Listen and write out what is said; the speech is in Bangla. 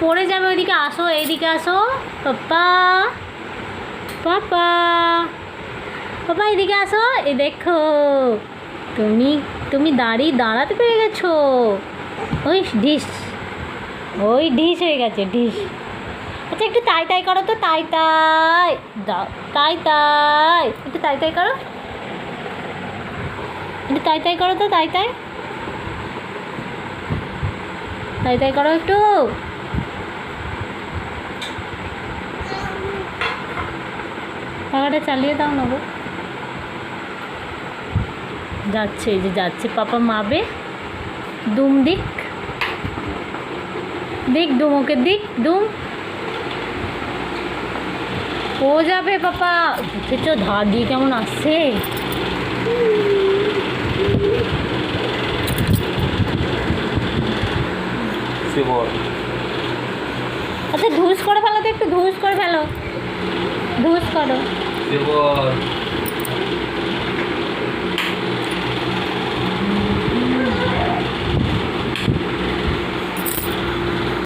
পড়ে যাবে, ওইদিকে আসো, এইদিকে আসো। পাপা পাপা পাপা এদিকে আসো। এই দেখো, তুমি তুমি দাঁড়াতে পেরে গেছো। ওই ডিশ, ওই ডিশ হয়ে গেছে, ডিশ। আচ্ছা একটু তাই তাই করো তো, তাই তাই দাও, তাই তাই, একটু তাই তাই করো, একটু তাই তাই করো তো, তাই তাই তাই তাই করো একটু। পাখাটা চালিয়ে দাও না গো। যাচ্ছে, এই যে যাচ্ছে, পাপা মাবে। দুম দিক দিক, দুম ওকে দিক, দুম। ও যাবে পাপা। দেখেছো ধার দিয়ে কেমন আসছে। আচ্ছা ধুস করে ফেলো তো, একটু ধুস করে ফেলো, ধুস করো।